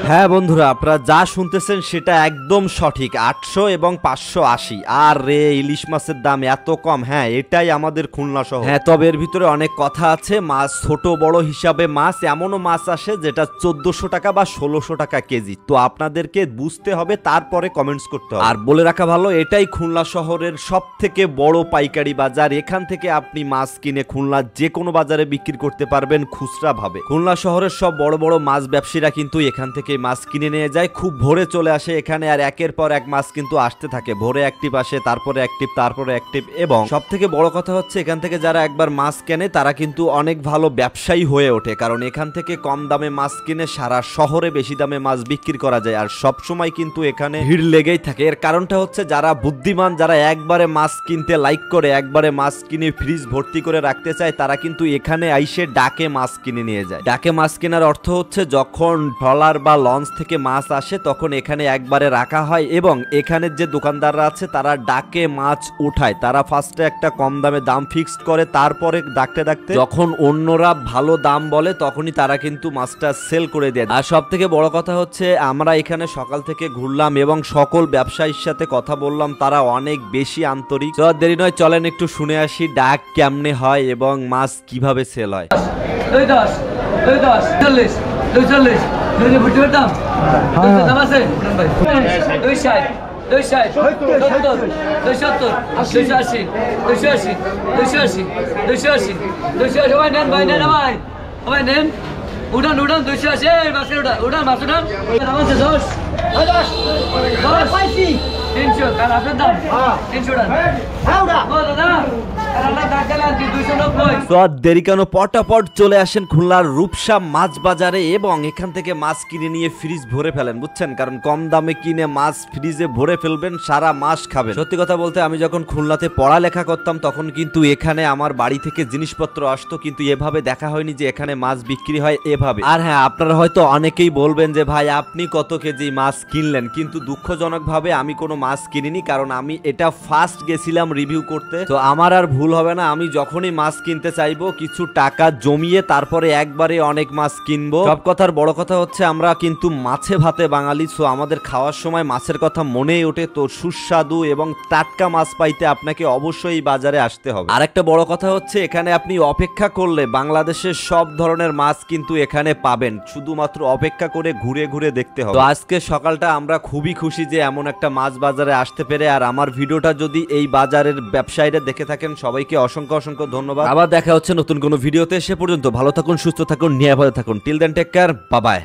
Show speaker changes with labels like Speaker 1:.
Speaker 1: হ্যাঁ বন্ধুরা, আপনারা যা শুনতেছেন সেটা একদম সঠিক। 800 এবং 580। আর রে, ইলিশ মাছের দাম এত কম? হ্যাঁ, এটাই আমাদের খুলনা শহর। হ্যাঁ, তবে এর ভিতরে অনেক কথা আছে। মাছ ছোট বড় হিসাবে মাছ, এমনও মাছ আসে যেটা 1400 টাকা বা 1600 টাকা কেজি। তো আপনাদেরকে বুঝতে হবে, তারপরে কমেন্টস করতে হবে। আর বলে রাখা ভালো, এটাই খুলনা শহরের সব থেকে বড় পাইকারি বাজার। এখান থেকে আপনি মাছ কিনে খুলনার যে কোনো বাজারে বিক্রি করতে পারবেন খুচরা ভাবে। খুলনা শহরের সব বড় বড় মাছ ব্যবসায়ীরা কিন্তু এখান থেকে মাছ কিনে নিয়ে যায়, খুব ভোরে চলে আসে এখানে। আর একের পর এক মাছ কিন্তু আসতে থাকে। ভোরে অ্যাক্টিভ আসে, তারপরে অ্যাক্টিভ, তারপরে অ্যাক্টিভ। এবং সব থেকে বড় কথা হচ্ছে, এখান থেকে যারা একবার মাছ কেনে তারা কিন্তু অনেক ভালো ব্যবসায়ী হয়ে ওঠে। কারণ এখান থেকে কম দামে মাছ কিনে সারা শহরে বেশি দামে মাছ বিক্রি করা যায়। আর সব সময় কিন্তু এখানে ভিড় লেগেই থাকে। এর কারণটা হচ্ছে, যারা বুদ্ধিমান, যারা একবারে মাছ কিনতে লাইক করে, একবারে মাছ কিনে ফ্রিজ ভর্তি করে রাখতে চায়, তারা কিন্তু এখানে আইসে ডাকে মাছ কিনে নিয়ে যায়। ডাকে মাছ কেনার অর্থ হচ্ছে, যখন ট্রলার বা লঞ্চ থেকে মাছ আসে তখন এখানে একবারে রাখা হয় এবং এখানের যে দোকানদাররা আছে তারা ডাকে মাছ উঠায়। তারা ফার্স্টে একটা কম দামে দাম ফিক্সড করে, তারপরে ডাকতে ডাকতে যখন অন্যরা ভালো দাম বলে তখনই তারা কিন্তু মাছটা সেল করে দেয়। আর সব থেকে বড় কথা হচ্ছে, আমরা এখানে সকাল থেকে ঘুরলাম এবং সকল ব্যবসায়ীর সাথে কথা বললাম, তারা অনেক বেশি আন্তরিক। তো দেরি নয়, চলেন একটু শুনে আসি ডাক কেমনে হয় এবং মাছ কিভাবে সেল হয়।
Speaker 2: উড়ান উড়ান 280 মাছের উড়ান মাছ উড়ান 300 কার আপনার দাম 300
Speaker 1: দেরি কেন, পটাপট চলে আসেন খুলনার রূপসা মাছ বাজারে এবং এখান থেকে মাছ কিনে নিয়ে ফ্রিজ ভরে ফেলেন, বুঝছেন? কারণ কম দামে কিনে মাছ ফ্রিজে ভরে ফেলবেন, সারা মাস খাবেন। সত্যি কথা বলতে, আমি যখন খুলনাতে পড়ালেখা করতাম তখন কিন্তু এখানে আমার বাড়ি থেকে জিনিসপত্র আসতো, কিন্তু এভাবে দেখা হয়নি যে এখানে মাছ বিক্রি হয় এভাবে। আর হ্যাঁ, আপনারা হয়তো অনেকেই বলবেন যে ভাই আপনি কত কেজি মাছ কিনলেন, কিন্তু দুঃখজনক ভাবে আমি কোনো মাছ কিনিনি, কারণ আমি এটা ফার্স্ট গেছিলাম রিভিউ করতে। তো আমার আর ভুল হবে না, আমি যখনই মাছ কিনতে চাইবো কিছু টাকা জমিয়ে তারপরে একবারে অনেক মাছ কিনবো। সব কথার বড় কথা হচ্ছে, আমরা কিন্তু মাছে ভাতে বাঙালি। সো আমাদের খাওয়ার সময় মাছের কথা মনেই ওঠে। তো সুস্বাদু এবং টাটকা মাছ পাইতে আপনাকে অবশ্যই বাজারে আসতে হবে। আরেকটা বড় কথা হচ্ছে, এখানে আপনি অপেক্ষা করলে বাংলাদেশের সব ধরনের মাছ কিন্তু এখানে পাবেন, শুধুমাত্র অপেক্ষা করে ঘুরে ঘুরে দেখতে হবে। তো আজকে সকালটা আমরা খুবই খুশি যে এমন একটা মাছ বাজারে আসতে পেরে। আর আমার ভিডিওটা যদি এই বাজারের ব্যবসায়ীরা দেখে থাকেন, সবাইকে অসংখ্য অসংখ্য ধন্যবাদ। আবার দেখা হচ্ছে নতুন কোনো ভিডিওতে। সে পর্যন্ত ভালো থাকুন, সুস্থ থাকুন, নিরাপদে থাকুন। Till then, take care, bye by.